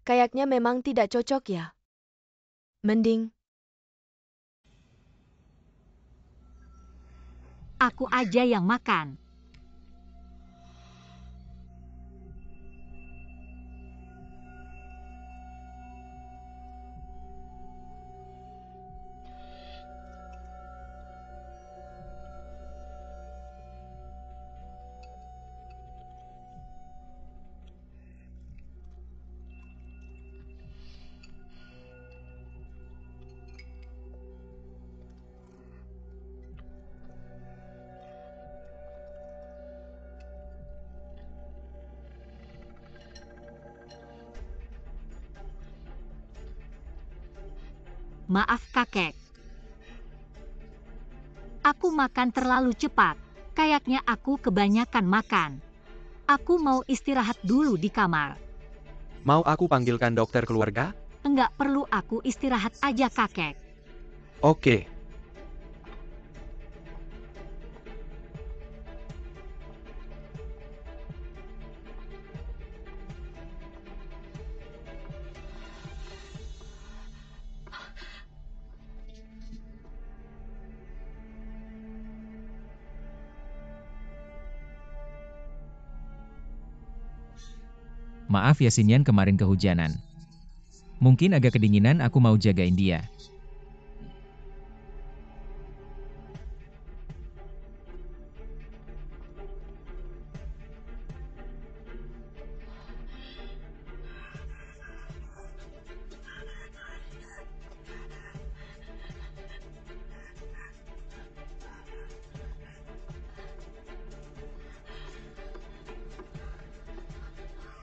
Kayaknya memang tidak cocok ya. Mending, Aku aja yang makan. Maaf kakek. Aku makan terlalu cepat. Kayaknya aku kebanyakan makan. Aku mau istirahat dulu di kamar. Mau aku panggilkan dokter keluarga? Enggak perlu, aku istirahat aja kakek. Oke. Maaf ya Xinyan, kemarin kehujanan. Mungkin agak kedinginan, aku mau jagain dia.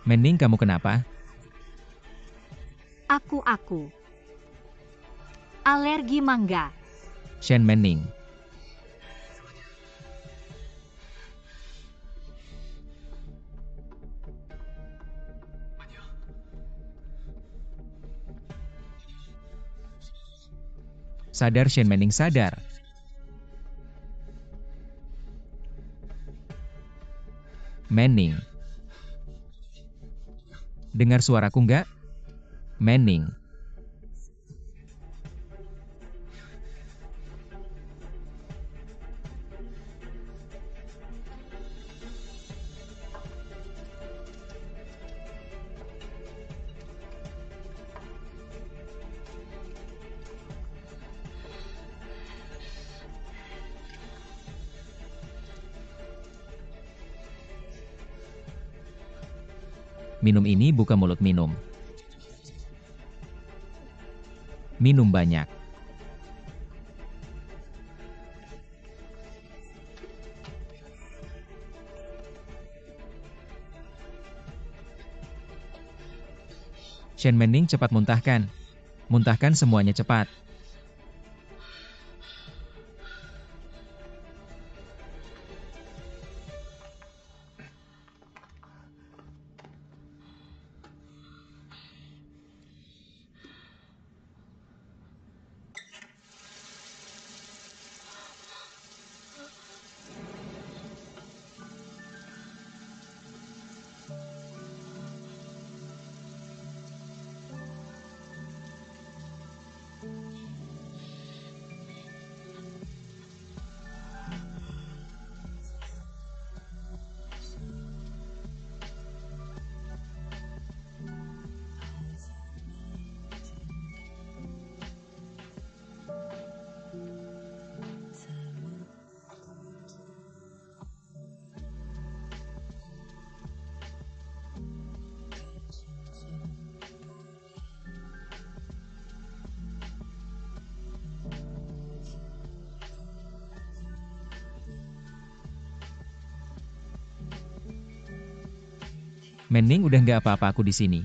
Mending kamu kenapa? Aku. Alergi mangga. Shen Menning. Sadar Shen Menning, sadar. Menning. Dengar suaraku nggak? Menning. Minum ini buka mulut, minum. Minum banyak. Shen Menning, cepat muntahkan. Muntahkan semuanya cepat. Menning, udah nggak apa-apa, aku di sini.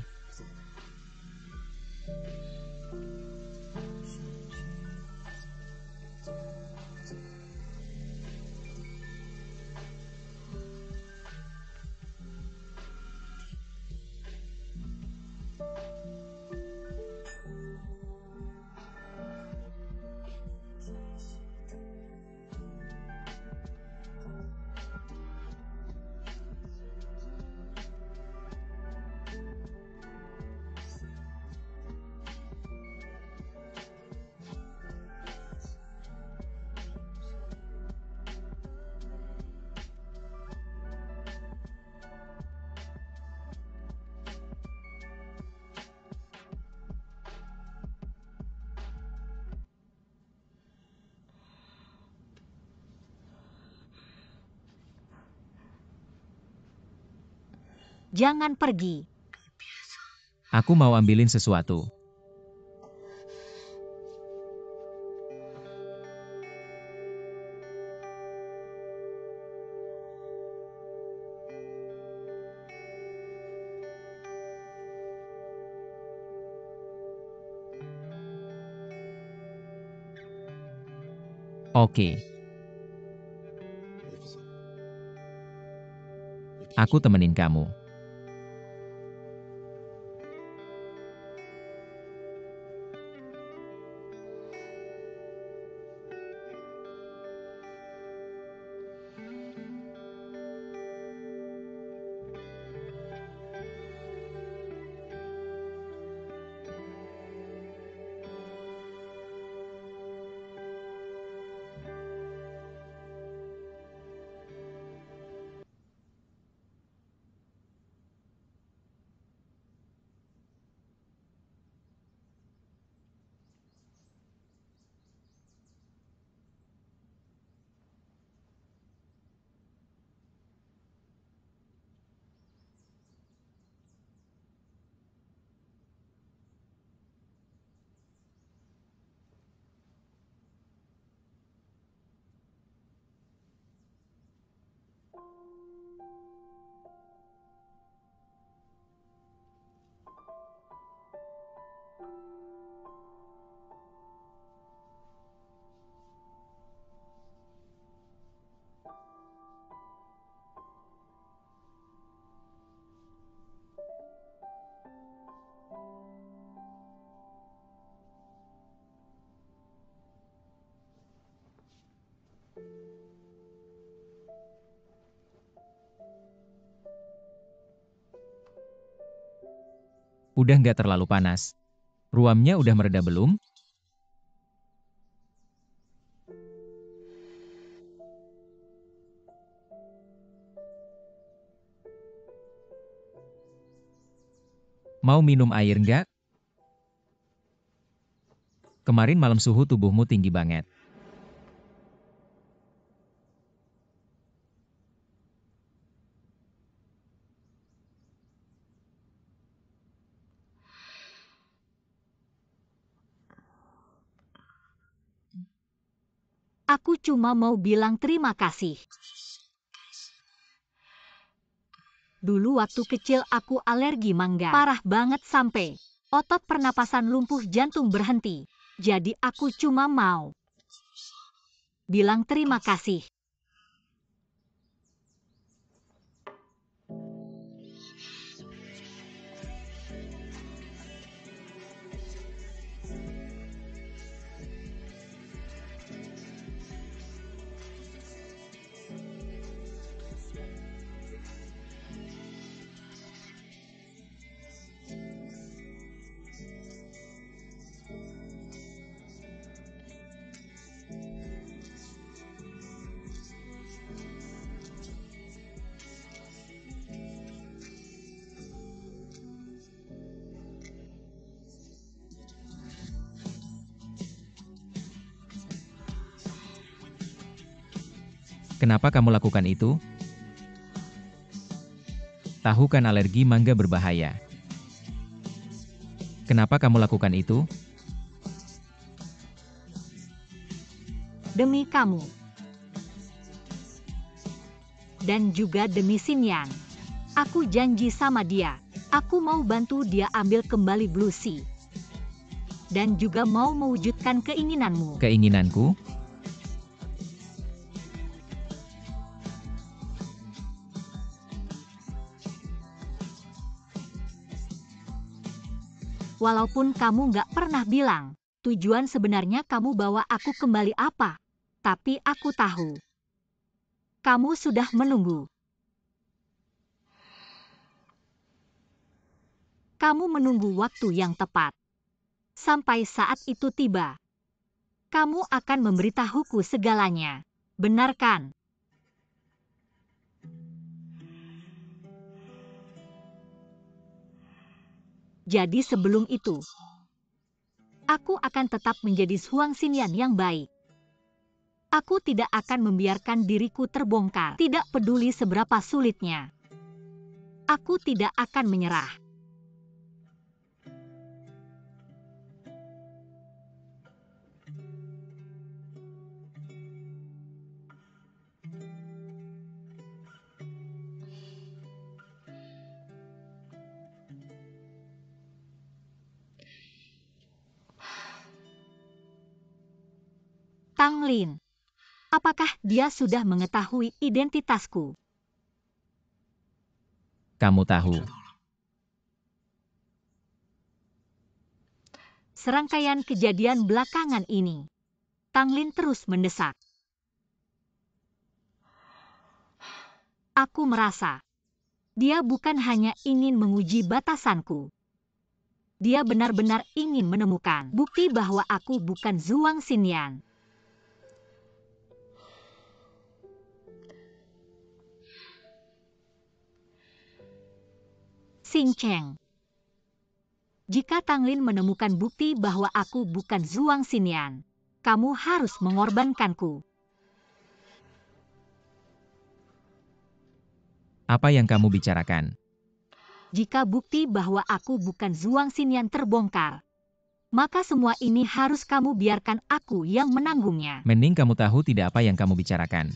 Jangan pergi. Aku mau ambilin sesuatu. Oke. Aku temenin kamu. Udah nggak terlalu panas. Ruamnya udah mereda belum? Mau minum air nggak? Kemarin malam suhu tubuhmu tinggi banget. Aku cuma mau bilang terima kasih. Dulu waktu kecil aku alergi mangga. Parah banget sampai otot pernapasan lumpuh jantung berhenti. Jadi aku cuma mau bilang terima kasih. Kenapa kamu lakukan itu? Tahu kan alergi mangga berbahaya. Kenapa kamu lakukan itu? Demi kamu. Dan juga demi Xinyan. Aku janji sama dia. Aku mau bantu dia ambil kembali Blue Sea. Dan juga mau mewujudkan keinginanmu. Keinginanku? Walaupun kamu nggak pernah bilang, tujuan sebenarnya kamu bawa aku kembali apa. Tapi aku tahu. Kamu sudah menunggu. Kamu menunggu waktu yang tepat. Sampai saat itu tiba. Kamu akan memberitahuku segalanya. Benar kan? Jadi sebelum itu, aku akan tetap menjadi Huang Xinyan yang baik. Aku tidak akan membiarkan diriku terbongkar, tidak peduli seberapa sulitnya. Aku tidak akan menyerah. Tang Lin, apakah dia sudah mengetahui identitasku? Kamu tahu. Serangkaian kejadian belakangan ini. Tang Lin terus mendesak. Aku merasa dia bukan hanya ingin menguji batasanku. Dia benar-benar ingin menemukan bukti bahwa aku bukan Zhuang Xinyan. Xing Cheng. Jika Tang Lin menemukan bukti bahwa aku bukan Zhuang Xinyan, kamu harus mengorbankanku. Apa yang kamu bicarakan? Jika bukti bahwa aku bukan Zhuang Xinyan terbongkar, maka semua ini harus kamu biarkan aku yang menanggungnya. Mending kamu tahu tidak apa yang kamu bicarakan.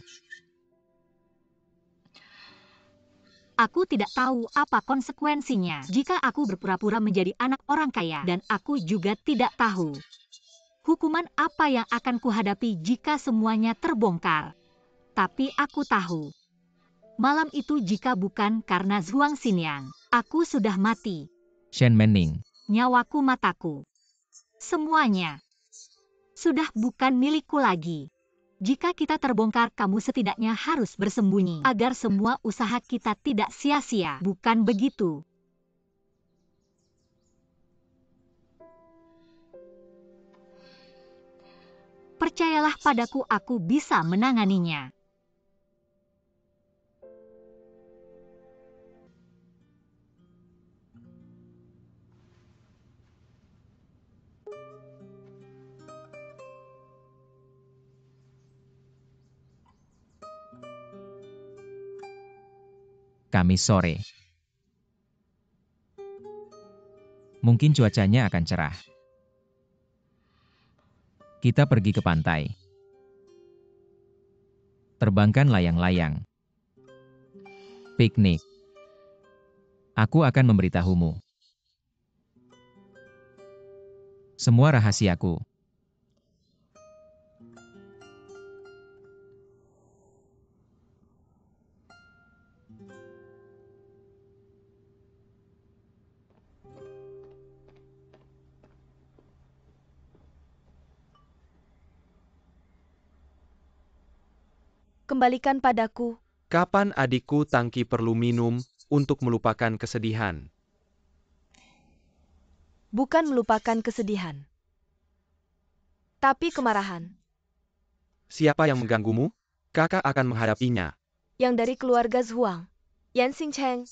Aku tidak tahu apa konsekuensinya jika aku berpura-pura menjadi anak orang kaya, dan aku juga tidak tahu hukuman apa yang akan kuhadapi jika semuanya terbongkar. Tapi aku tahu, malam itu jika bukan karena Zhuang Xinyan, aku sudah mati. Shen Menning. Nyawaku, mataku, semuanya sudah bukan milikku lagi. Jika kita terbongkar, kamu setidaknya harus bersembunyi agar semua usaha kita tidak sia-sia, bukan begitu? Percayalah padaku, aku bisa menanganinya. Kamis sore. Mungkin cuacanya akan cerah. Kita pergi ke pantai. Terbangkan layang-layang. Piknik. Aku akan memberitahumu semua rahasiaku. Kembalikan padaku. Kapan adikku Tangki perlu minum untuk melupakan kesedihan? Bukan melupakan kesedihan, tapi kemarahan. Siapa yang mengganggumu? Kakak akan menghadapinya. Yang dari keluarga Zhuang, Yan Xingcheng.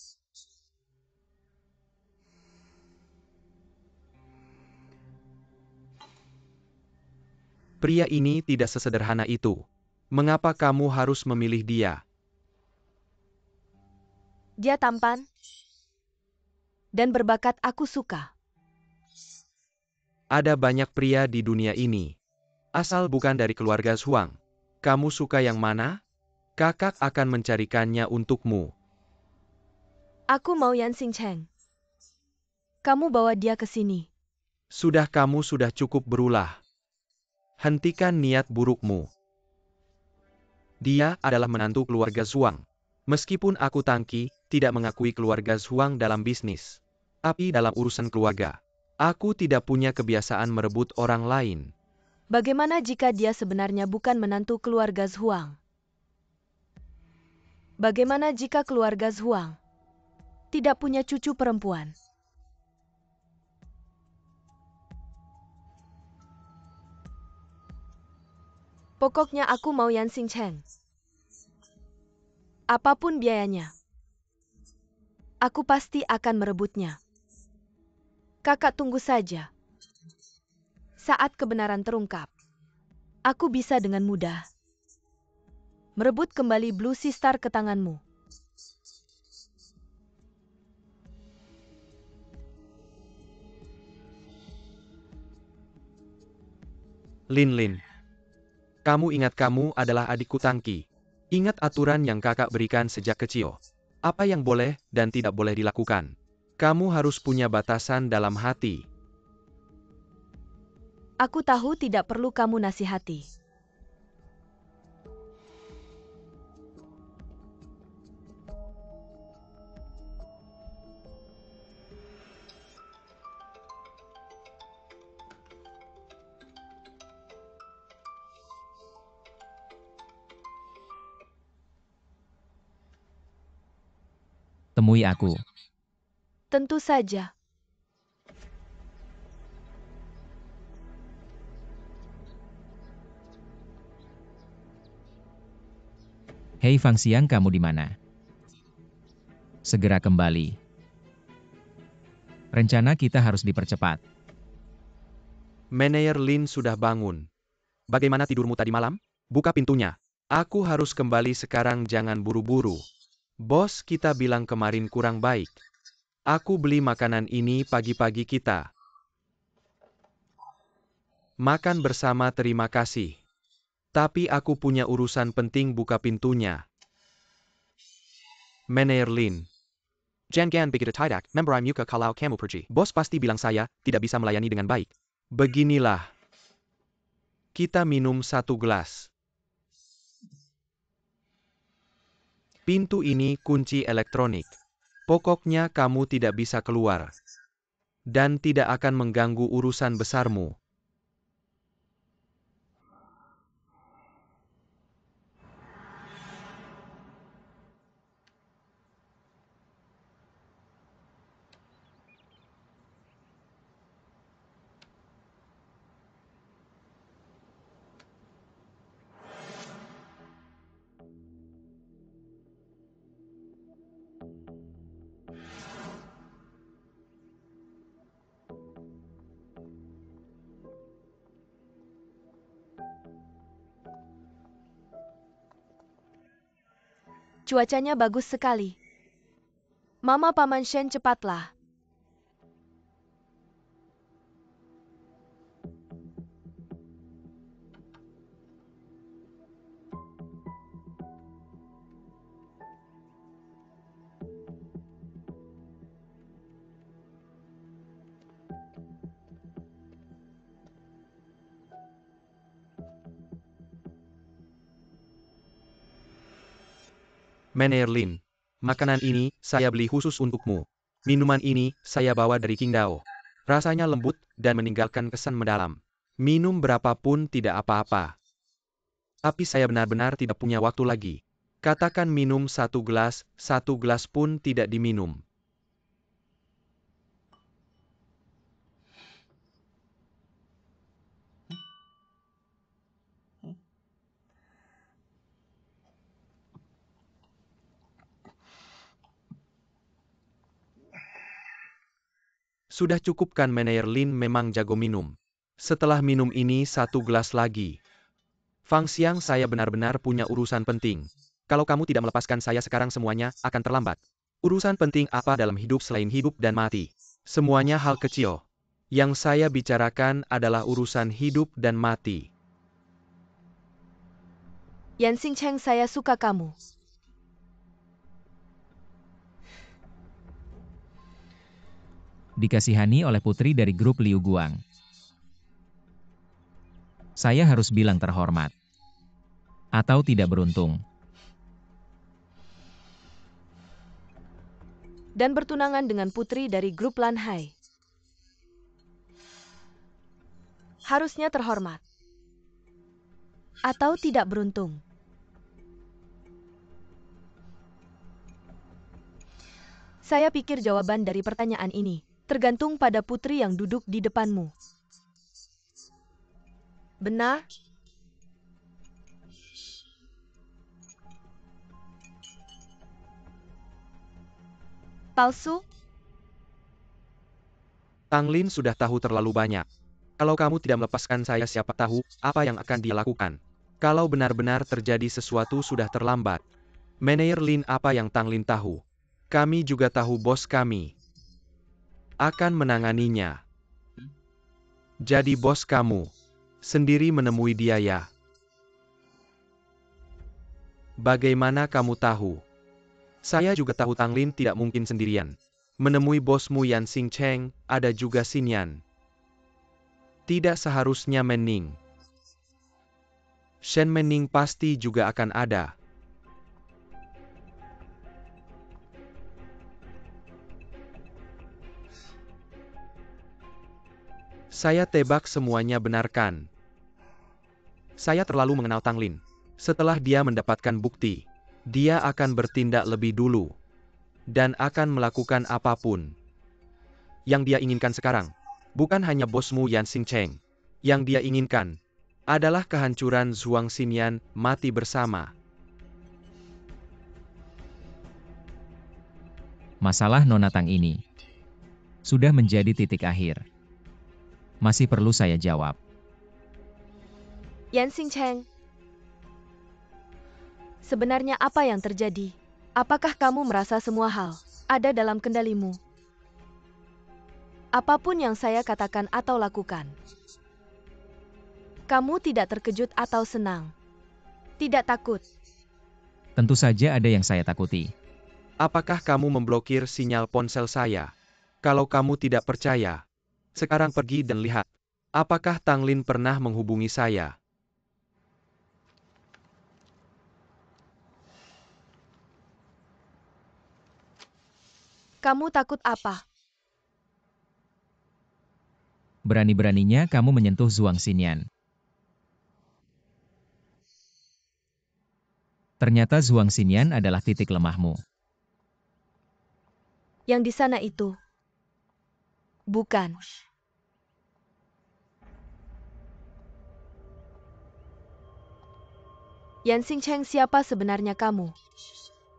Pria ini tidak sesederhana itu. Mengapa kamu harus memilih dia? Dia tampan dan berbakat, aku suka. Ada banyak pria di dunia ini. Asal bukan dari keluarga Zhuang. Kamu suka yang mana? Kakak akan mencarikannya untukmu. Aku mau Yan Xingcheng. Kamu bawa dia ke sini. Kamu sudah cukup berulah. Hentikan niat burukmu. Dia adalah menantu keluarga Zhuang. Meskipun aku Tangki tidak mengakui keluarga Zhuang dalam bisnis, tapi dalam urusan keluarga, aku tidak punya kebiasaan merebut orang lain. Bagaimana jika dia sebenarnya bukan menantu keluarga Zhuang? Bagaimana jika keluarga Zhuang tidak punya cucu perempuan? Pokoknya aku mau Yan Xingcheng. Apapun biayanya, aku pasti akan merebutnya. Kakak tunggu saja. Saat kebenaran terungkap, aku bisa dengan mudah merebut kembali Blue Sea Star ke tanganmu. Lin. Kamu ingat kamu adalah adikku Tangki. Ingat aturan yang kakak berikan sejak kecil. Apa yang boleh dan tidak boleh dilakukan. Kamu harus punya batasan dalam hati. Aku tahu tidak perlu kamu nasihati. Temui aku. Tentu saja. Hei Fang Xiang, kamu di mana? Segera kembali. Rencana kita harus dipercepat. Manajer Lin sudah bangun. Bagaimana tidurmu tadi malam? Buka pintunya. Aku harus kembali sekarang, jangan buru-buru. Bos kita bilang kemarin kurang baik. Aku beli makanan ini pagi-pagi kita. Makan bersama, terima kasih. Tapi aku punya urusan penting, buka pintunya. Manajer Lin. Jangan begitu tidak, member muka kalau kamu pergi. Bos pasti bilang saya tidak bisa melayani dengan baik. Beginilah. Kita minum 1 gelas. Pintu ini kunci elektronik. Pokoknya kamu tidak bisa keluar. Dan tidak akan mengganggu urusan besarmu. Cuacanya bagus sekali. Mama Paman Shen, cepatlah. Manajer Lin. Makanan ini saya beli khusus untukmu. Minuman ini saya bawa dari Qingdao. Rasanya lembut dan meninggalkan kesan mendalam. Minum berapapun tidak apa-apa. Tapi saya benar-benar tidak punya waktu lagi. Katakan minum 1 gelas pun tidak diminum. Sudah cukup kan, Manajer Lin memang jago minum. Setelah minum ini 1 gelas lagi. Fang Xiang, saya benar-benar punya urusan penting. Kalau kamu tidak melepaskan saya sekarang, semuanya akan terlambat. Urusan penting apa dalam hidup selain hidup dan mati? Semuanya hal kecil. Yang saya bicarakan adalah urusan hidup dan mati. Yan Xingcheng, saya suka kamu. Dikasihani oleh putri dari grup Liu Guang. Saya harus bilang terhormat. Atau tidak beruntung. Dan bertunangan dengan putri dari grup Lan Hai. Harusnya terhormat. Atau tidak beruntung. Saya pikir jawaban dari pertanyaan ini tergantung pada putri yang duduk di depanmu. Benar? Palsu? Tang Lin sudah tahu terlalu banyak. Kalau kamu tidak melepaskan saya, siapa tahu apa yang akan dia lakukan. Kalau benar-benar terjadi sesuatu, sudah terlambat. Manajer Lin, apa yang Tang Lin tahu? Kami juga tahu, bos kami akan menanganinya. Jadi bos kamu Sendiri menemui dia ya? Bagaimana kamu tahu? Saya juga tahu Tang Lin tidak mungkin sendirian. Menemui bosmu Yan Xingcheng, ada juga Xin Yan. Tidak seharusnya Menning. Shen Menning pasti juga akan ada. Saya tebak semuanya benar kan? Saya terlalu mengenal Tang Lin. Setelah dia mendapatkan bukti, dia akan bertindak lebih dulu. Dan akan melakukan apapun yang dia inginkan sekarang. Bukan hanya bosmu Yan Xingcheng. Yang dia inginkan adalah kehancuran Zhuang Xinyan mati bersama. Masalah Nona Tang ini sudah menjadi titik akhir. Masih perlu saya jawab. Yan Xingcheng, sebenarnya apa yang terjadi? Apakah kamu merasa semua hal ada dalam kendalimu? Apapun yang saya katakan atau lakukan, kamu tidak terkejut atau senang? Tidak takut? Tentu saja ada yang saya takuti. Apakah kamu memblokir sinyal ponsel saya? Kalau kamu tidak percaya, sekarang pergi dan lihat. Apakah Tang Lin pernah menghubungi saya? Kamu takut apa? Berani-beraninya kamu menyentuh Zhuang Xinyan. Ternyata Zhuang Xinyan adalah titik lemahmu. Yang di sana itu bukan. Yan Xingcheng, siapa sebenarnya kamu?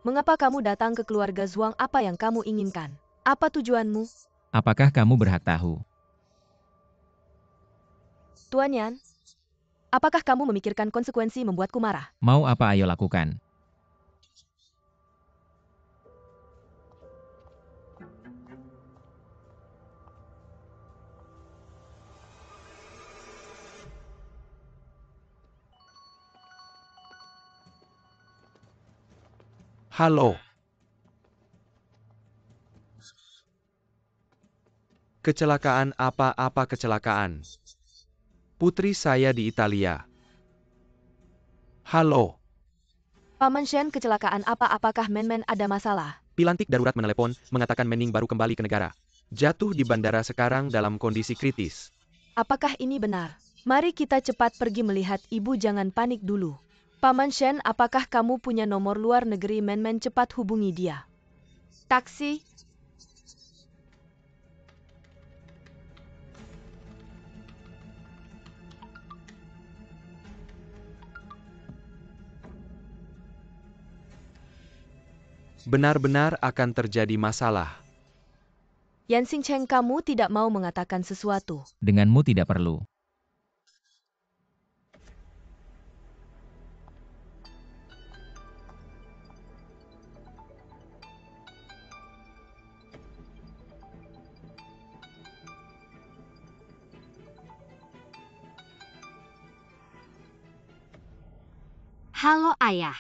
Mengapa kamu datang ke keluarga Zhuang? Apa yang kamu inginkan? Apa tujuanmu? Apakah kamu berhak tahu? Tuan Yan, apakah kamu memikirkan konsekuensi membuatku marah? Mau apa ayo lakukan. Halo. Kecelakaan apa kecelakaan? Putri saya di Italia. Halo. Paman Shen, kecelakaan apa? Apakah Men ada masalah? Pilantik darurat menelepon, mengatakan Menning baru kembali ke negara. Jatuh di bandara sekarang dalam kondisi kritis. Apakah ini benar? Mari kita cepat pergi melihat. Ibu jangan panik dulu. Paman Shen, apakah kamu punya nomor luar negeri Men? Cepat hubungi dia. Taksi. Benar-benar akan terjadi masalah. Yan Xingcheng, kamu tidak mau mengatakan sesuatu. Denganmu tidak perlu. Halo ayah.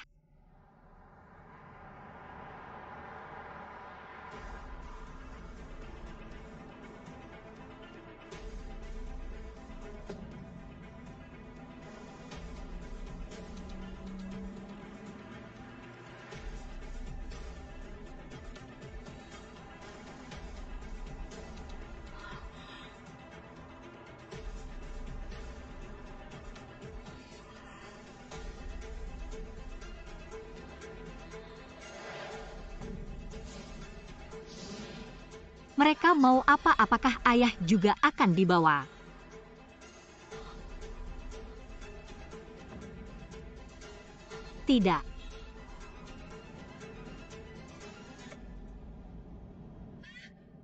Mereka mau apa? Apakah ayah juga akan dibawa? Tidak.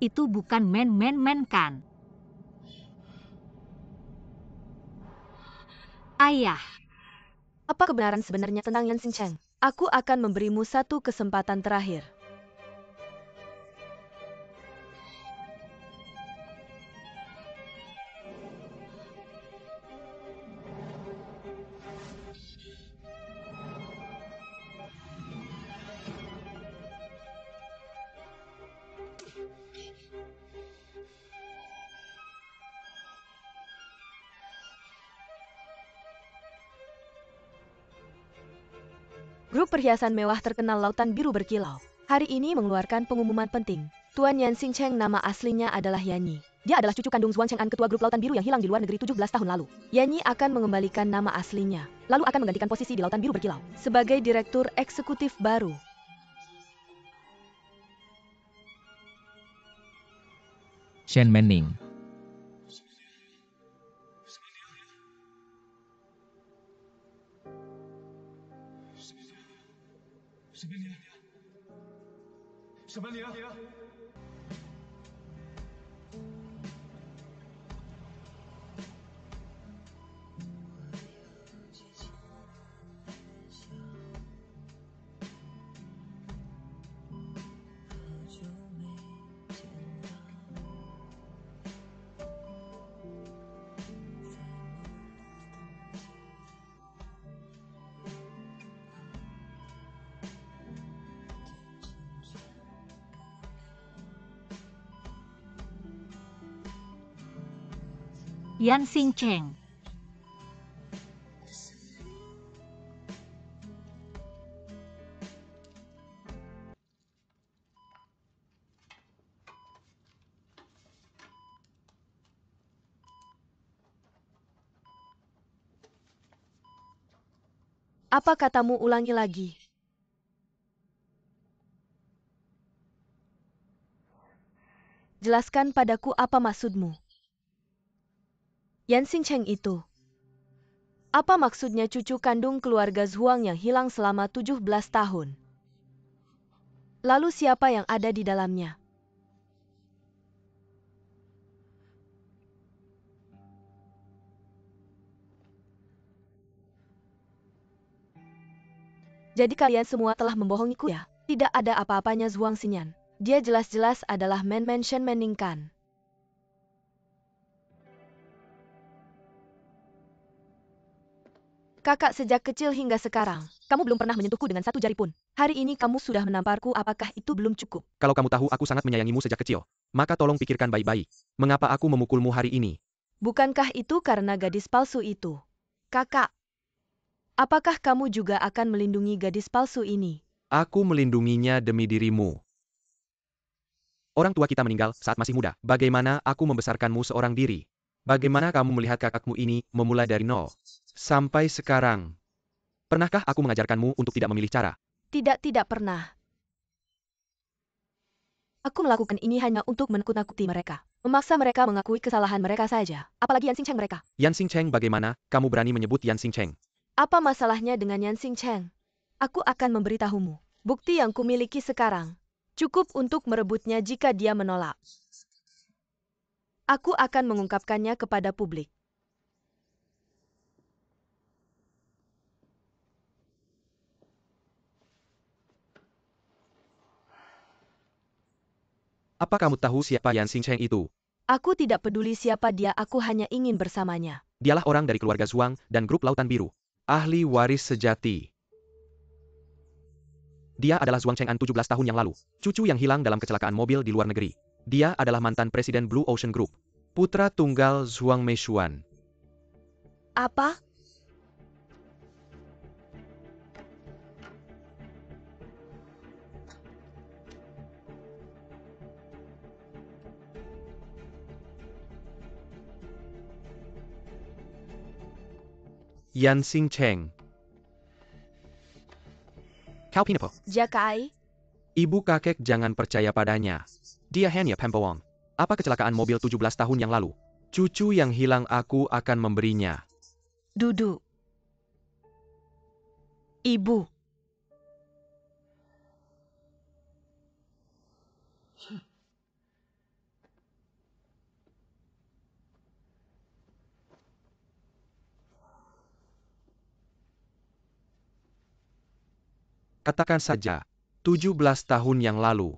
Itu bukan Men kan? Ayah. Apa kebenaran sebenarnya tentang Yan Xingcheng? Aku akan memberimu satu kesempatan terakhir. Grup perhiasan mewah terkenal Lautan Biru Berkilau hari ini mengeluarkan pengumuman penting. Tuan Yan Xingcheng nama aslinya adalah Yanyi. Dia adalah cucu kandung Zhuang Cheng'an, ketua grup Lautan Biru yang hilang di luar negeri 17 tahun lalu. Yanyi akan mengembalikan nama aslinya, lalu akan menggantikan posisi di Lautan Biru Berkilau sebagai direktur eksekutif baru. Shen Menning. Yan Xingcheng. Apa katamu, ulangi lagi? Jelaskan padaku apa maksudmu. Yan Xingcheng itu. Apa maksudnya cucu kandung keluarga Zhuang yang hilang selama 17 tahun? Lalu siapa yang ada di dalamnya? Jadi kalian semua telah membohongiku ya? Tidak ada apa-apanya Zhuang Xinyan. Dia jelas-jelas adalah Man Shen Menning kan? Kakak, sejak kecil hingga sekarang, kamu belum pernah menyentuhku dengan satu jari pun. Hari ini kamu sudah menamparku, apakah itu belum cukup? Kalau kamu tahu aku sangat menyayangimu sejak kecil, maka tolong pikirkan baik-baik. Mengapa aku memukulmu hari ini? Bukankah itu karena gadis palsu itu? Kakak, apakah kamu juga akan melindungi gadis palsu ini? Aku melindunginya demi dirimu. Orang tua kita meninggal saat masih muda. Bagaimana aku membesarkanmu seorang diri? Bagaimana kamu melihat kakakmu ini memulai dari nol sampai sekarang? Pernahkah aku mengajarkanmu untuk tidak memilih cara? Tidak pernah. Aku melakukan ini hanya untuk menakut-nakuti mereka. Memaksa mereka mengakui kesalahan mereka saja. Apalagi Yan Xingcheng mereka. Yan Xingcheng, bagaimana kamu berani menyebut Yan Xingcheng? Apa masalahnya dengan Yan Xingcheng? Aku akan memberitahumu. Bukti yang kumiliki sekarang cukup untuk merebutnya jika dia menolak. Aku akan mengungkapkannya kepada publik. Apa kamu tahu siapa Yan Xingcheng itu? Aku tidak peduli siapa dia, aku hanya ingin bersamanya. Dialah orang dari keluarga Zhuang dan grup Lautan Biru. Ahli waris sejati. Dia adalah Zhuang Cheng'an 17 tahun yang lalu. Cucu yang hilang dalam kecelakaan mobil di luar negeri. Dia adalah mantan presiden Blue Ocean Group. Putra tunggal Zhuang Meishuan. Apa? Yan Xingcheng. Kau Pinapo. Jakai? Ibu kakek jangan percaya padanya. Dia hanya pembohong. Apa kecelakaan mobil 17 tahun yang lalu? Cucu yang hilang aku akan memberinya. Duduk. Ibu. Katakan saja, 17 tahun yang lalu.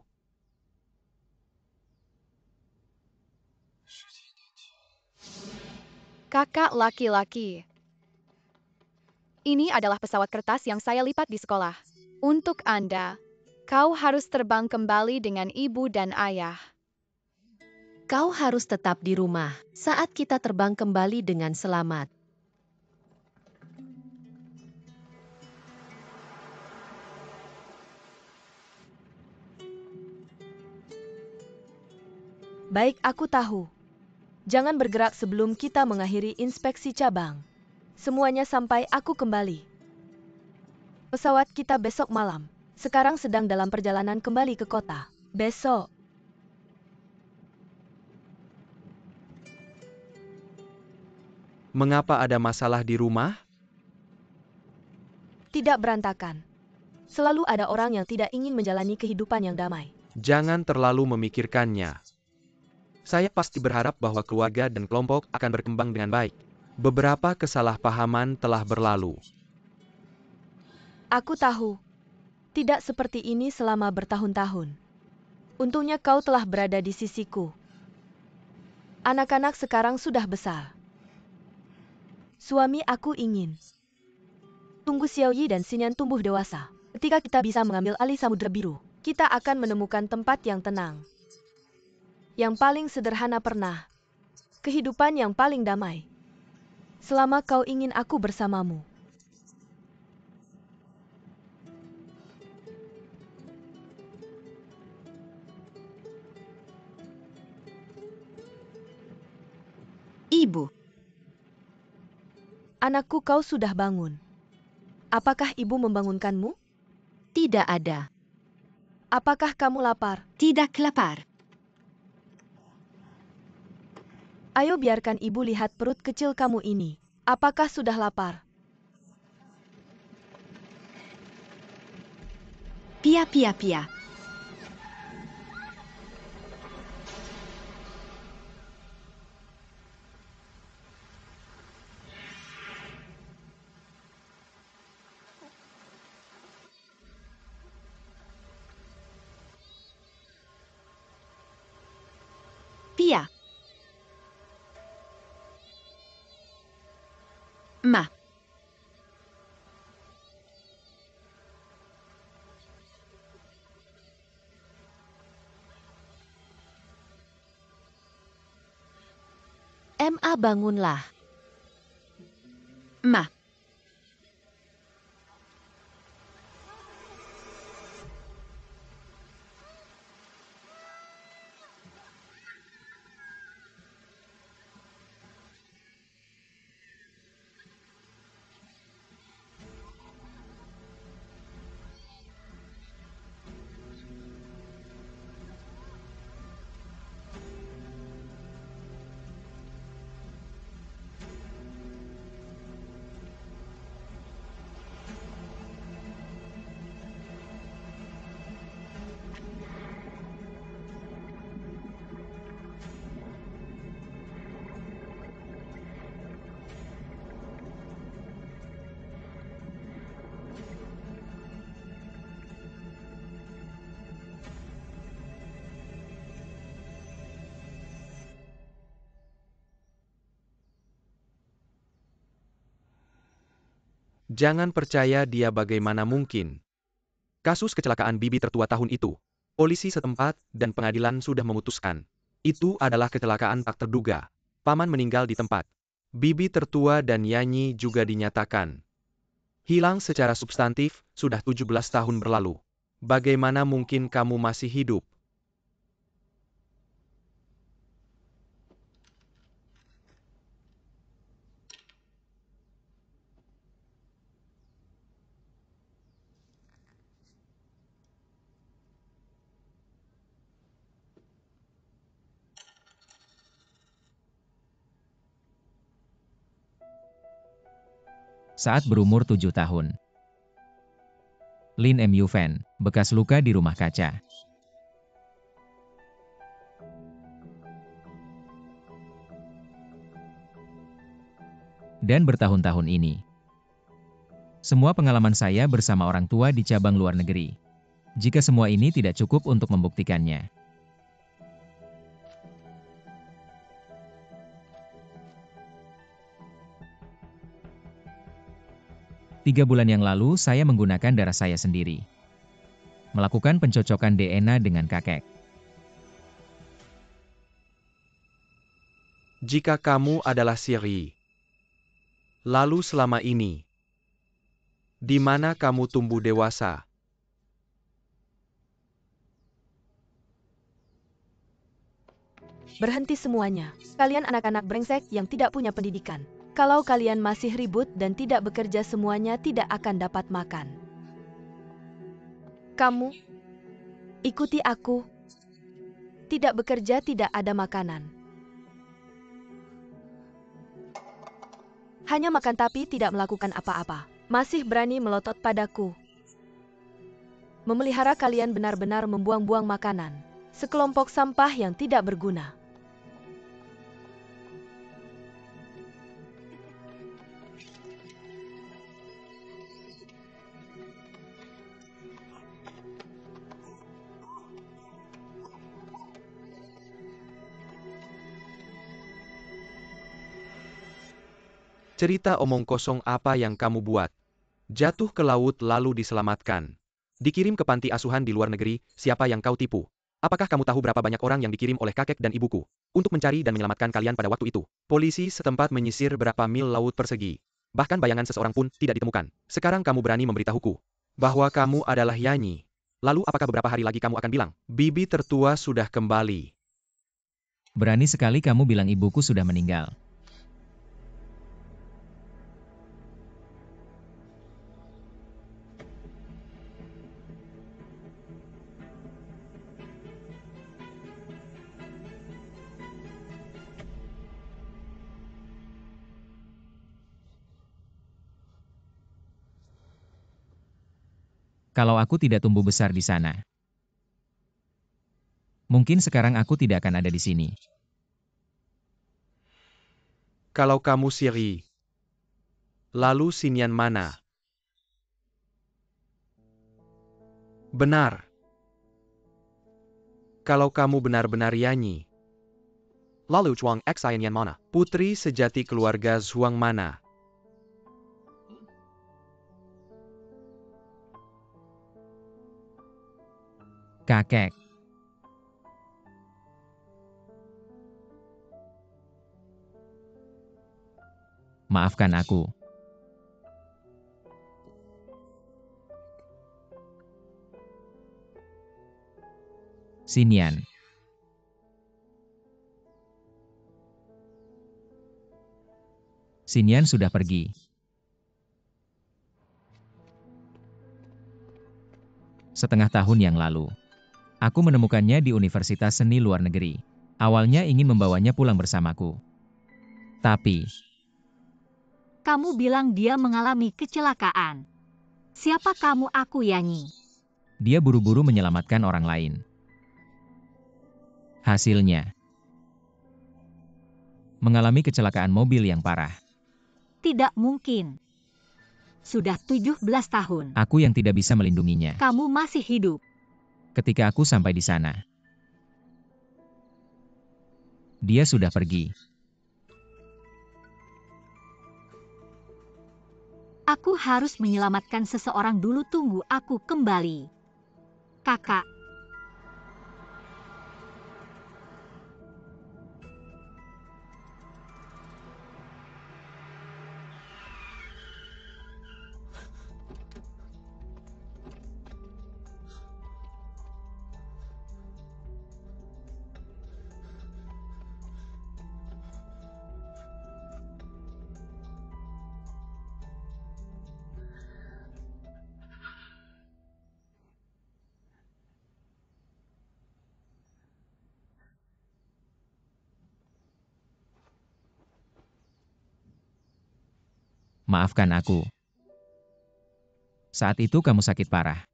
Kakak laki-laki. Ini adalah pesawat kertas yang saya lipat di sekolah. Untuk Anda, kau harus terbang kembali dengan ibu dan ayah. Kau harus tetap di rumah saat kita terbang kembali dengan selamat. Baik, aku tahu. Jangan bergerak sebelum kita mengakhiri inspeksi cabang. Semuanya sampai aku kembali. Pesawat kita besok malam. Sekarang sedang dalam perjalanan kembali ke kota. Besok. Mengapa ada masalah di rumah? Tidak berantakan. Selalu ada orang yang tidak ingin menjalani kehidupan yang damai. Jangan terlalu memikirkannya. Saya pasti berharap bahwa keluarga dan kelompok akan berkembang dengan baik. Beberapa kesalahpahaman telah berlalu. Aku tahu. Tidak seperti ini selama bertahun-tahun. Untungnya kau telah berada di sisiku. Anak-anak sekarang sudah besar. Suami aku ingin tunggu Xiaoyi dan Xinyan tumbuh dewasa. Ketika kita bisa mengambil alih Samudra Biru, kita akan menemukan tempat yang tenang. Yang paling sederhana pernah. Kehidupan yang paling damai. Selama kau ingin aku bersamamu. Ibu, Anakku, kau sudah bangun. Apakah ibu membangunkanmu? tidak ada. Apakah kamu lapar? Tidak lapar. Ayo biarkan ibu lihat perut kecil kamu ini. Apakah sudah lapar? Pia pia pia. Pia. Ma. Ma, bangunlah. Ma. Jangan percaya dia, bagaimana mungkin. Kasus kecelakaan bibi tertua tahun itu. Polisi setempat dan pengadilan sudah memutuskan. Itu adalah kecelakaan tak terduga. Paman meninggal di tempat. Bibi tertua dan Yanyi juga dinyatakan hilang secara substantif, sudah 17 tahun berlalu. Bagaimana mungkin kamu masih hidup? Saat berumur 7 tahun. Lin M. Yufen, bekas luka di rumah kaca. Dan bertahun-tahun ini. Semua pengalaman saya bersama orang tua di cabang luar negeri. Jika semua ini tidak cukup untuk membuktikannya. Tiga bulan yang lalu saya menggunakan darah saya sendiri. Melakukan pencocokan DNA dengan kakek. Jika kamu adalah Siri, lalu selama ini, di mana kamu tumbuh dewasa? Berhenti semuanya. Kalian anak-anak brengsek yang tidak punya pendidikan. Kalau kalian masih ribut dan tidak bekerja, semuanya tidak akan dapat makan. Kamu, ikuti aku. Tidak bekerja, tidak ada makanan. Hanya makan tapi tidak melakukan apa-apa. Masih berani melotot padaku. Memelihara kalian benar-benar membuang-buang makanan. Sekelompok sampah yang tidak berguna. Cerita omong kosong apa yang kamu buat? Jatuh ke laut lalu diselamatkan. Dikirim ke panti asuhan di luar negeri, siapa yang kau tipu? Apakah kamu tahu berapa banyak orang yang dikirim oleh kakek dan ibuku untuk mencari dan menyelamatkan kalian pada waktu itu? Polisi setempat menyisir berapa mil laut persegi. Bahkan bayangan seseorang pun tidak ditemukan. Sekarang kamu berani memberitahuku bahwa kamu adalah Yanyi. Lalu apakah beberapa hari lagi kamu akan bilang, bibi tertua sudah kembali? Berani sekali kamu bilang ibuku sudah meninggal. Kalau aku tidak tumbuh besar di sana, mungkin sekarang aku tidak akan ada di sini. Kalau kamu Siri, lalu Xinyan mana? Benar. Kalau kamu benar-benar Yanyi, Lalu Zhuang X Yan mana? putri sejati keluarga Zhuang mana? Kakek. Maafkan aku. Xinyan. Xinyan sudah pergi. Setengah tahun yang lalu, aku menemukannya di Universitas Seni Luar Negeri. Awalnya ingin membawanya pulang bersamaku. Tapi, Kamu bilang dia mengalami kecelakaan. Siapa kamu? Aku Yanyi. dia buru-buru menyelamatkan orang lain. Hasilnya, mengalami kecelakaan mobil yang parah. Tidak mungkin. Sudah 17 tahun. Aku yang tidak bisa melindunginya. Kamu masih hidup. Ketika aku sampai di sana, dia sudah pergi. Aku harus menyelamatkan seseorang dulu. Tunggu aku kembali. Kakak. Maafkan aku. Saat itu kamu sakit parah.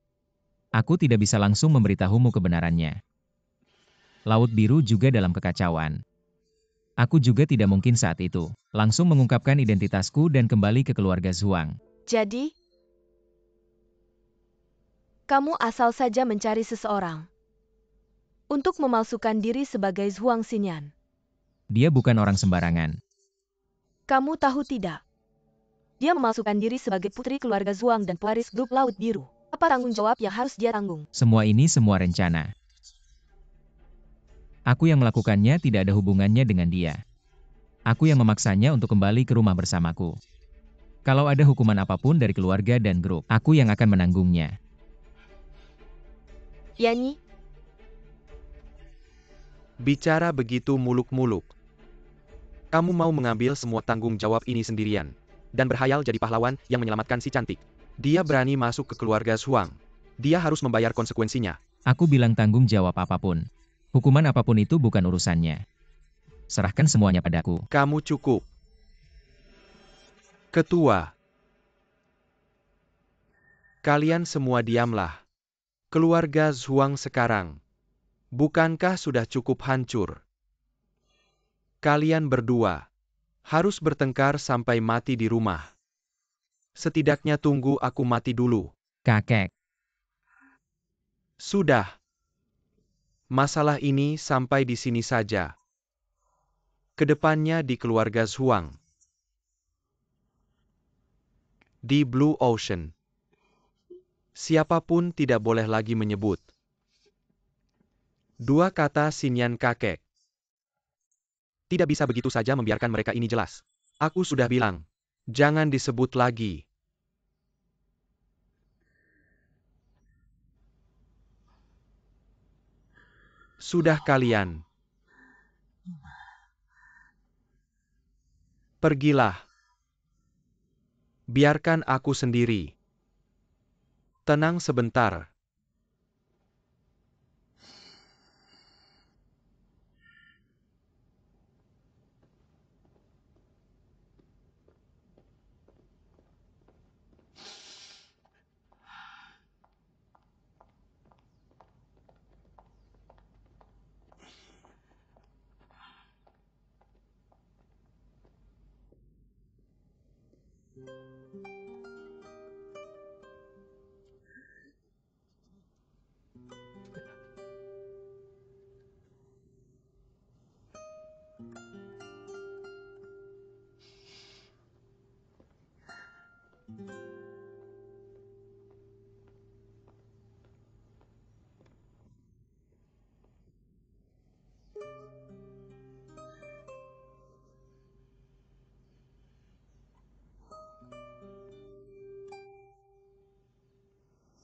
Aku tidak bisa langsung memberitahumu kebenarannya. Laut Biru juga dalam kekacauan. Aku juga tidak mungkin saat itu langsung mengungkapkan identitasku dan kembali ke keluarga Zhuang. Jadi, kamu asal saja mencari seseorang untuk memalsukan diri sebagai Zhuang Xinyan. Dia bukan orang sembarangan. Kamu tahu tidak? Dia memalsukan diri sebagai putri keluarga Zhuang dan pewaris grup Laut Biru. Apa tanggung jawab yang harus dia tanggung? Semua ini semua rencana. Aku yang melakukannya, tidak ada hubungannya dengan dia. Aku yang memaksanya untuk kembali ke rumah bersamaku. Kalau ada hukuman apapun dari keluarga dan grup, aku yang akan menanggungnya. Yanyi, Bicara begitu muluk-muluk. Kamu mau mengambil semua tanggung jawab ini sendirian. Dan berhayal jadi pahlawan yang menyelamatkan si cantik. Dia berani masuk ke keluarga Zhuang. Dia harus membayar konsekuensinya. Aku bilang tanggung jawab apapun. Hukuman apapun itu bukan urusannya. Serahkan semuanya padaku. Kamu cukup. Ketua. Kalian semua diamlah. Keluarga Zhuang sekarang. Bukankah sudah cukup hancur? Kalian berdua harus bertengkar sampai mati di rumah. Setidaknya tunggu aku mati dulu. Kakek. Sudah. Masalah ini sampai di sini saja. Kedepannya di keluarga Zhuang. Di Blue Ocean. Siapapun tidak boleh lagi menyebut dua kata Xinyan kakek. Tidak bisa begitu saja membiarkan mereka ini jelas. Aku sudah bilang, jangan disebut lagi. Sudah kalian. Pergilah. Biarkan aku sendiri. Tenang sebentar.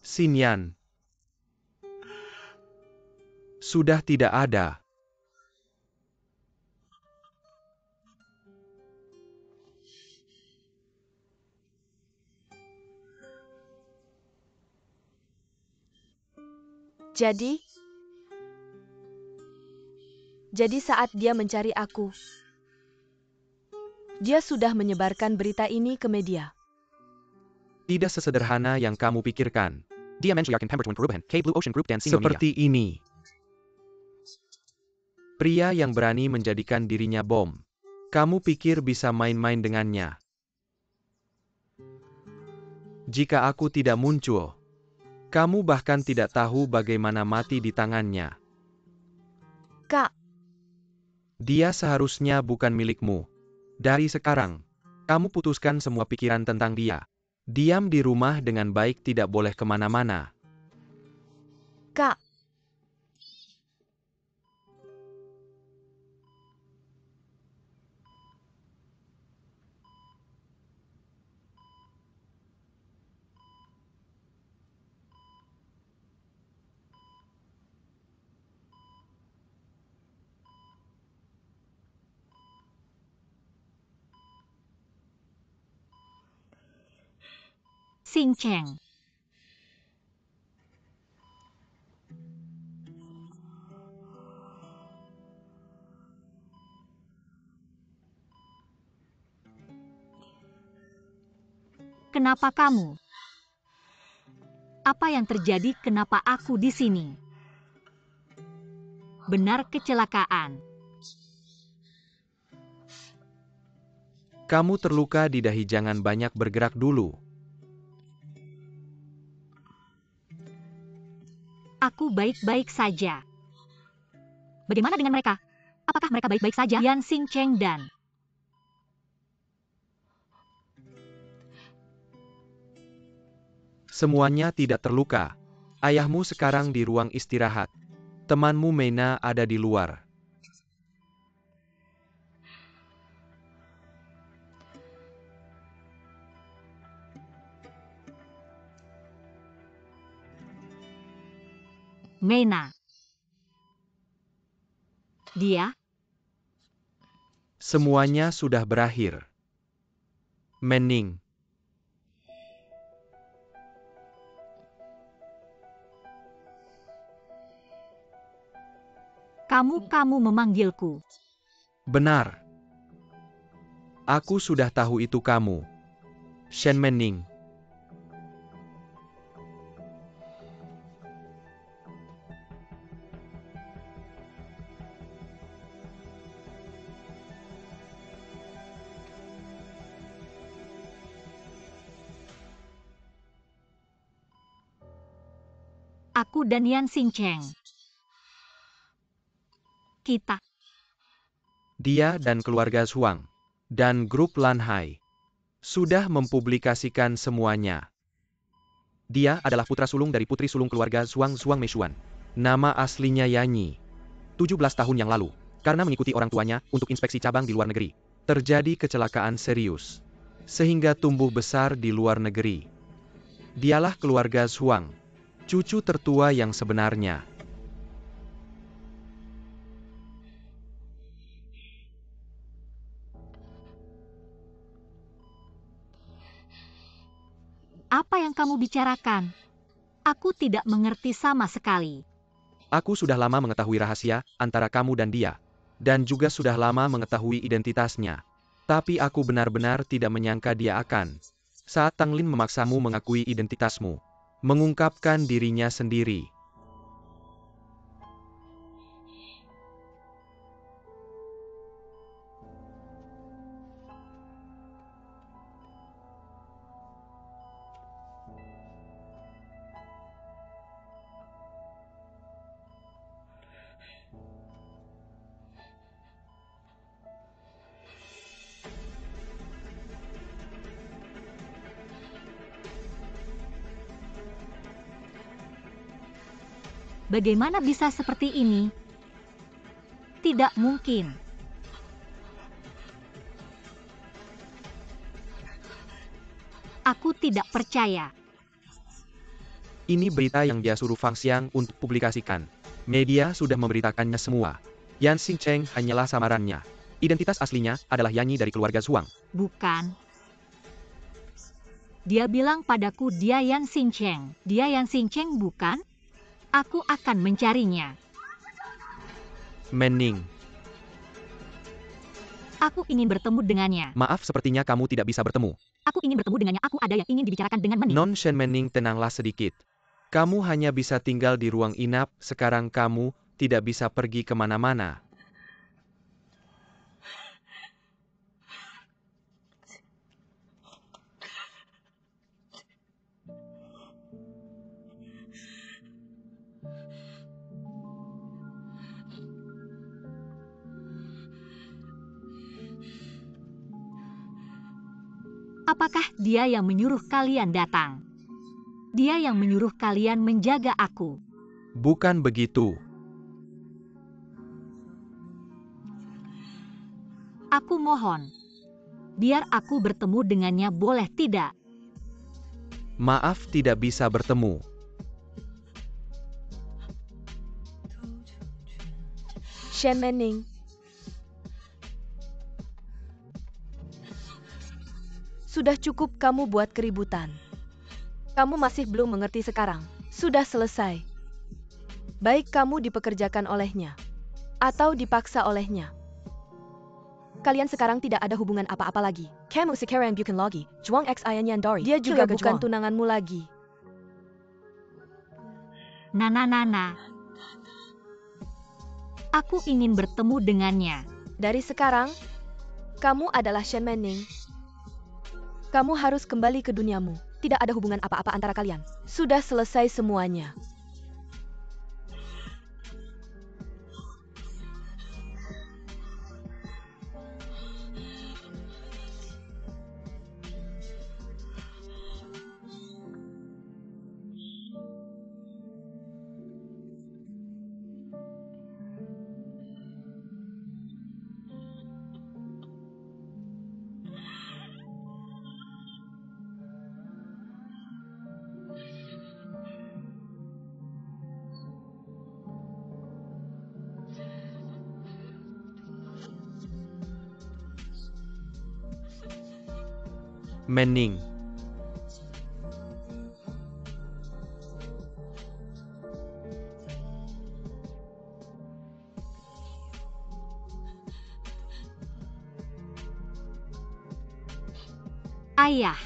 Xinyan. Sudah tidak ada. Jadi saat dia mencari aku, dia sudah menyebarkan berita ini ke media. Tidak sesederhana yang kamu pikirkan. Dia mencuyakin pemberituan perubahan, K Blue Ocean Group dan Sino Media. Seperti ini. Pria yang berani menjadikan dirinya bom. Kamu pikir bisa main-main dengannya? Jika aku tidak muncul, kamu bahkan tidak tahu bagaimana mati di tangannya. Kak, Dia seharusnya bukan milikmu. Dari sekarang, kamu putuskan semua pikiran tentang dia. Diam di rumah dengan baik, tidak boleh kemana-mana. Kak. Xing Cheng. Kenapa kamu? Apa yang terjadi? Kenapa aku di sini? Benar kecelakaan. Kamu terluka di dahi, jangan banyak bergerak dulu. Aku baik-baik saja. Bagaimana dengan mereka? Apakah mereka baik-baik saja? Yan Xing Cheng dan Semuanya tidak terluka. Ayahmu sekarang di ruang istirahat. Temanmu Meina ada di luar. Meina. Dia, Semuanya sudah berakhir. Menning. kamu memanggilku. Benar. Aku sudah tahu itu kamu. Shen Menning. Aku dan Yan Xingcheng. Kita, Dia dan keluarga Zhuang dan grup Lanhai sudah mempublikasikan semuanya. Dia adalah putra sulung dari putri sulung keluarga Zhuang Meishuan. Nama aslinya Yanyi. 17 tahun yang lalu, karena mengikuti orang tuanya untuk inspeksi cabang di luar negeri, terjadi kecelakaan serius, sehingga tumbuh besar di luar negeri. Dialah keluarga Zhuang, cucu tertua yang sebenarnya. apa yang kamu bicarakan? Aku tidak mengerti sama sekali. Aku sudah lama mengetahui rahasia antara kamu dan dia, dan juga sudah lama mengetahui identitasnya. Tapi aku benar-benar tidak menyangka dia akan, saat Tang Lin memaksamu mengakui identitasmu, mengungkapkan dirinya sendiri. Bagaimana bisa seperti ini? Tidak mungkin. Aku tidak percaya. Ini berita yang dia suruh Fang Xiang untuk publikasikan. Media sudah memberitakannya semua. Yan Xingcheng hanyalah samarannya. Identitas aslinya adalah Yanyi dari keluarga Zhuang. Bukan. Dia bilang padaku dia Yan Xingcheng. Dia Yan Xingcheng bukan? Aku akan mencarinya. Menning. Aku ingin bertemu dengannya. Maaf, sepertinya kamu tidak bisa bertemu. Aku ingin bertemu dengannya. Aku ada yang ingin dibicarakan dengan Menning. Non Shen Menning, tenanglah sedikit. Kamu hanya bisa tinggal di ruang inap, sekarang kamu tidak bisa pergi kemana-mana. Apakah dia yang menyuruh kalian datang? Dia yang menyuruh kalian menjaga aku. Bukan begitu. Aku mohon. Biar aku bertemu dengannya, boleh tidak? Maaf, tidak bisa bertemu. Shen Menning. Sudah cukup kamu buat keributan. Kamu masih belum mengerti sekarang. Sudah selesai. Baik kamu dipekerjakan olehnya, atau dipaksa olehnya. Kalian sekarang tidak ada hubungan apa-apa lagi. Kamu sekarang bukan lagi Zhuang X Ayan Dori. Dia juga bukan tunanganmu lagi. Nana. Aku ingin bertemu dengannya. Dari sekarang, kamu adalah Shen Menning. Kamu harus kembali ke duniamu. Tidak ada hubungan apa-apa antara kalian. Sudah selesai semuanya. Mening. Ayah.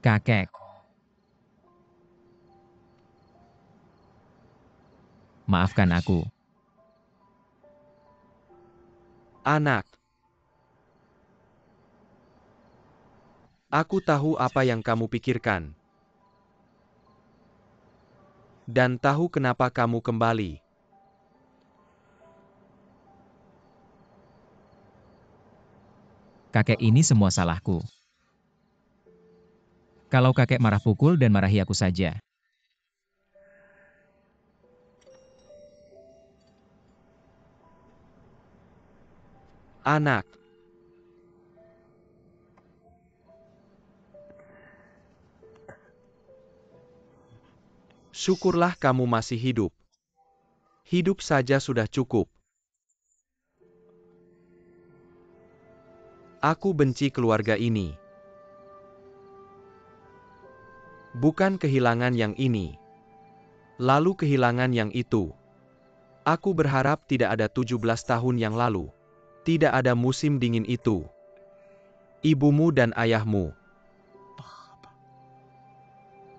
Kakek. Maafkan aku. Anak. Aku tahu apa yang kamu pikirkan. Dan tahu kenapa kamu kembali. Kakek, ini semua salahku. Kalau kakek marah, pukul dan marahi aku saja. Anak. Syukurlah kamu masih hidup. Hidup saja sudah cukup. Aku benci keluarga ini. Bukan kehilangan yang ini. Lalu kehilangan yang itu. Aku berharap tidak ada 17 tahun yang lalu. Tidak ada musim dingin itu. Ibumu dan ayahmu.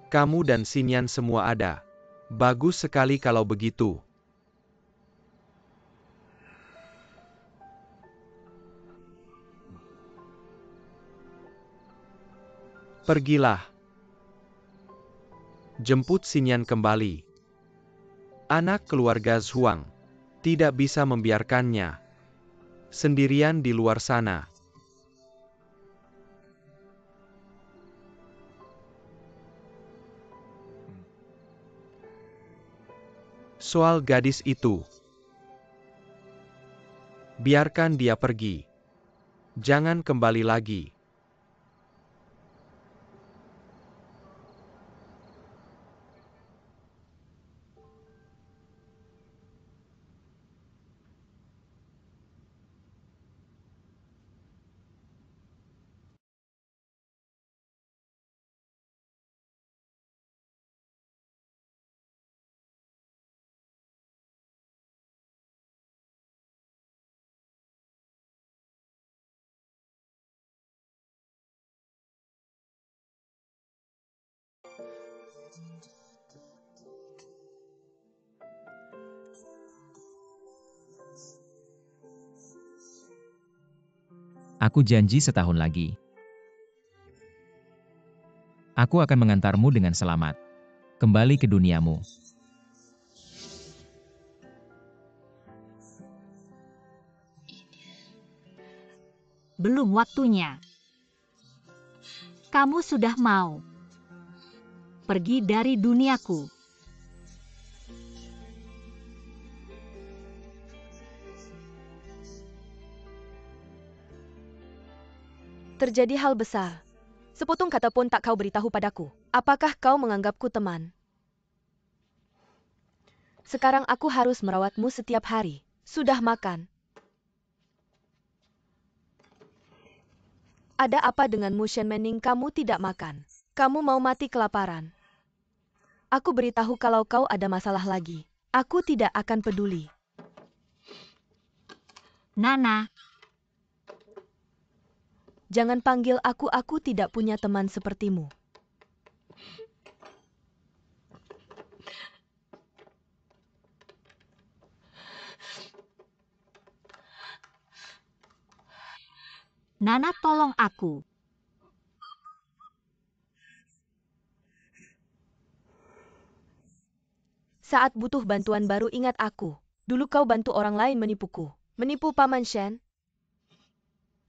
Kamu dan Xinyan semua ada. Bagus sekali kalau begitu. Pergilah. Jemput Xinyan kembali. Anak keluarga Zhuang tidak bisa membiarkannya sendirian di luar sana. Soal gadis itu, biarkan dia pergi. Jangan kembali lagi. Aku janji setahun lagi. Aku akan mengantarmu dengan selamat. Kembali ke duniamu. Belum waktunya. Kamu sudah mau pergi dari duniaku. Terjadi hal besar. Sepotong kata pun tak kau beritahu padaku. Apakah kau menganggapku teman? Sekarang aku harus merawatmu setiap hari. Sudah makan? Ada apa denganmu, Shen Mening? Kamu tidak makan. Kamu mau mati kelaparan. Aku beritahu kalau kau ada masalah lagi. Aku tidak akan peduli. Nana. Jangan panggil aku tidak punya teman sepertimu. Nana, tolong aku. Saat butuh bantuan baru ingat aku. Dulu kau bantu orang lain menipuku. Menipu Paman Shen?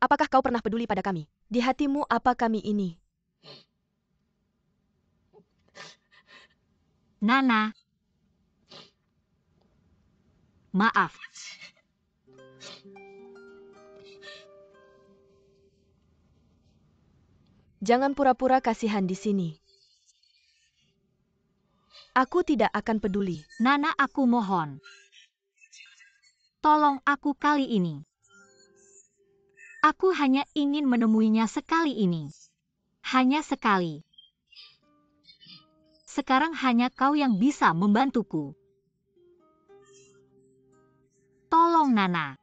Apakah kau pernah peduli pada kami? Di hatimu apa kami ini? Nana. Maaf. Jangan pura-pura kasihan di sini. Aku tidak akan peduli. Nana, aku mohon. Tolong aku kali ini. Aku hanya ingin menemuinya sekali ini. Hanya sekali. Sekarang hanya kau yang bisa membantuku. Tolong, Nana.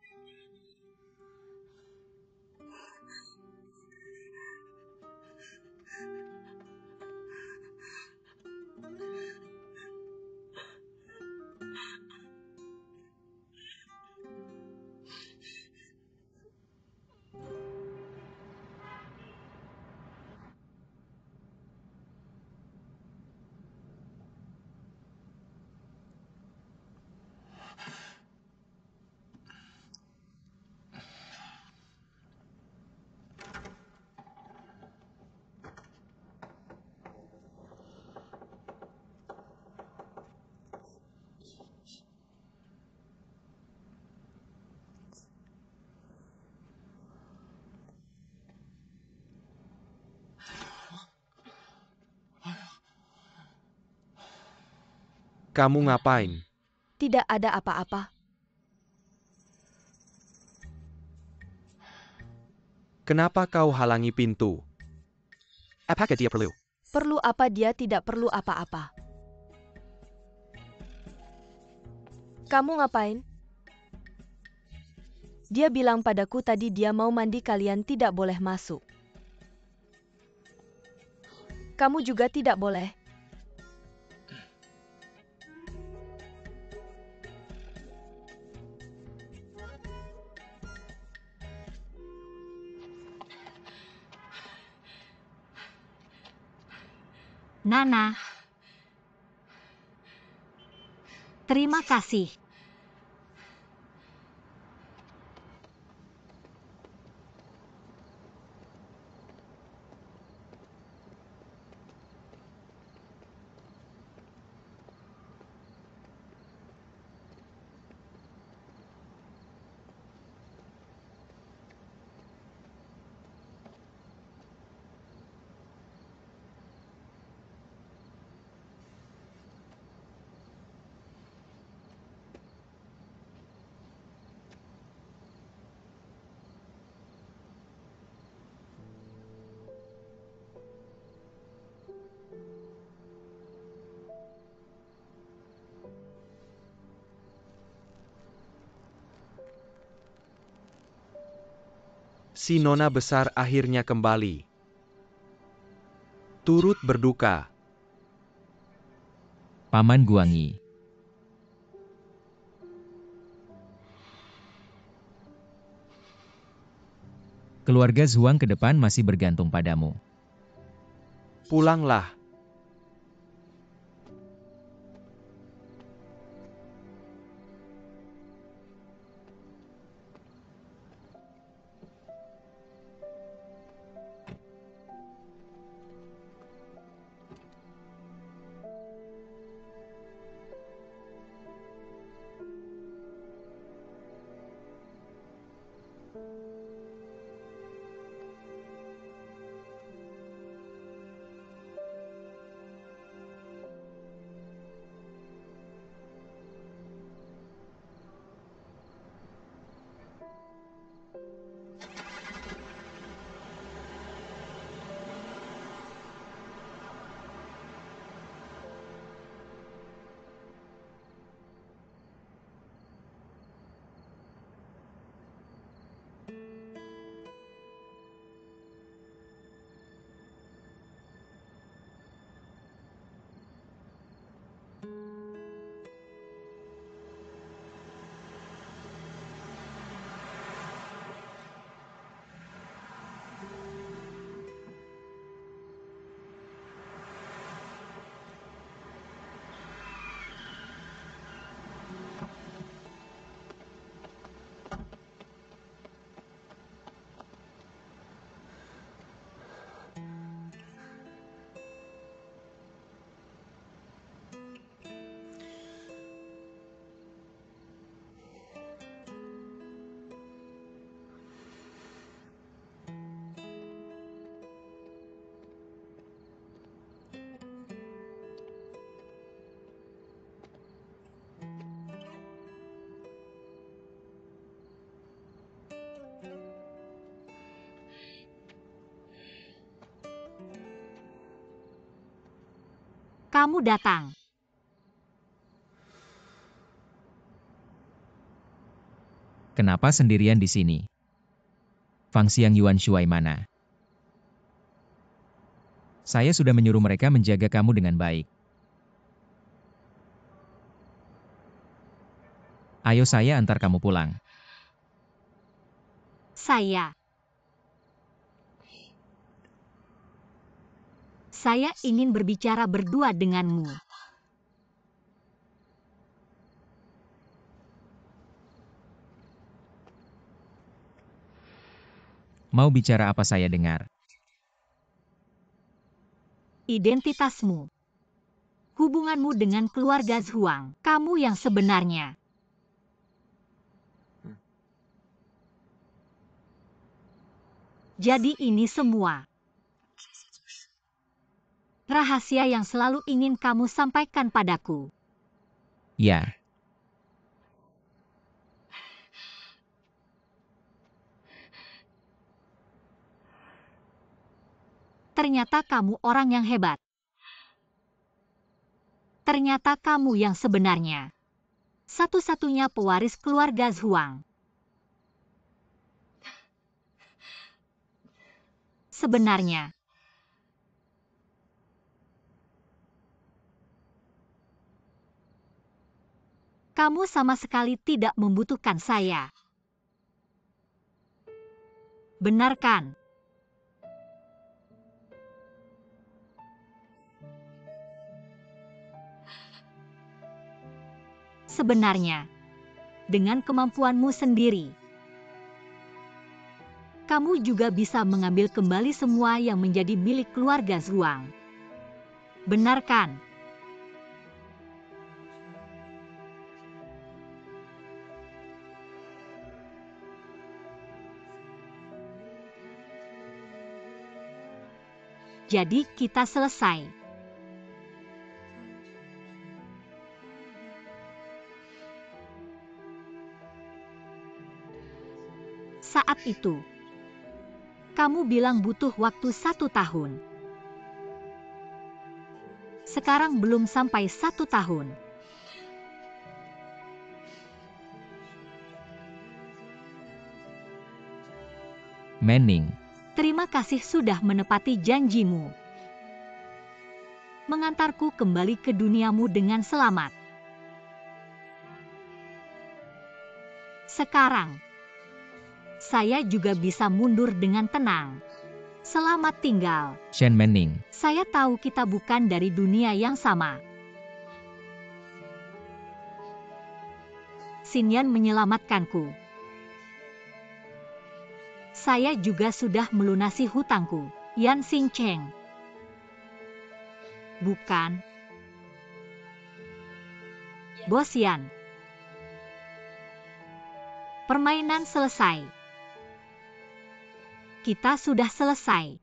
Kamu ngapain? Tidak ada apa-apa. Kenapa kau halangi pintu? Apakah dia perlu? Perlu apa dia tidak perlu apa-apa. Kamu ngapain? Dia bilang padaku tadi dia mau mandi, kalian tidak boleh masuk. Kamu juga tidak boleh. Nana. Terima kasih. Si nona besar akhirnya kembali. Turut berduka. Paman Guangi. Keluarga Zhuang ke depan masih bergantung padamu. Pulanglah. kamu datang. Kenapa sendirian di sini? Fangxiang Yuan Shuai mana? Saya sudah menyuruh mereka menjaga kamu dengan baik. Ayo saya antar kamu pulang. Saya ingin berbicara berdua denganmu. Mau bicara apa saya dengar? Identitasmu. Hubunganmu dengan keluarga Zhuang. Kamu yang sebenarnya. Jadi ini semua rahasia yang selalu ingin kamu sampaikan padaku. Ya, Ternyata kamu orang yang hebat. Ternyata kamu yang sebenarnya. Satu-satunya pewaris keluarga Zhuang. Sebenarnya. Kamu sama sekali tidak membutuhkan saya. Benar kan? Sebenarnya, dengan kemampuanmu sendiri, kamu juga bisa mengambil kembali semua yang menjadi milik keluarga Zhuang. Benar kan? Jadi kita selesai. Saat itu, kamu bilang butuh waktu 1 tahun. Sekarang belum sampai 1 tahun. Manning. Terima kasih sudah menepati janjimu. Mengantarku kembali ke duniamu dengan selamat. Sekarang, saya juga bisa mundur dengan tenang. Selamat tinggal. Shen Manning. Saya tahu kita bukan dari dunia yang sama. Xinyan menyelamatkanku. Saya juga sudah melunasi hutangku. Yan Xingcheng. Bukan. Bos Yan. Permainan selesai. Kita sudah selesai.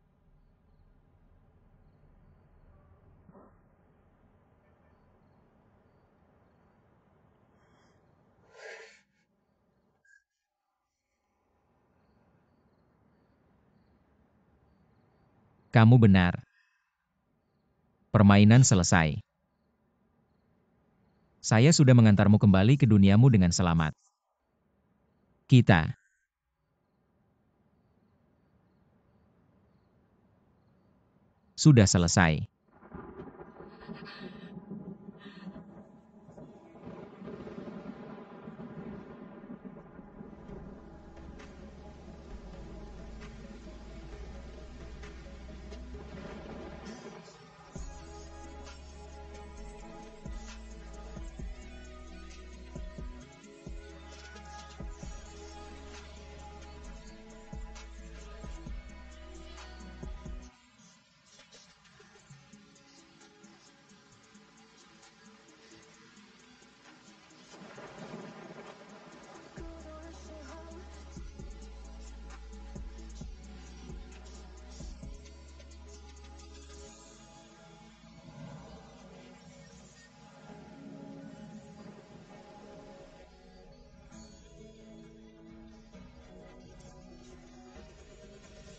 Kamu benar. Permainan selesai. Saya sudah mengantarmu kembali ke duniamu dengan selamat. Kita sudah selesai.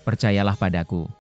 Percayalah padaku.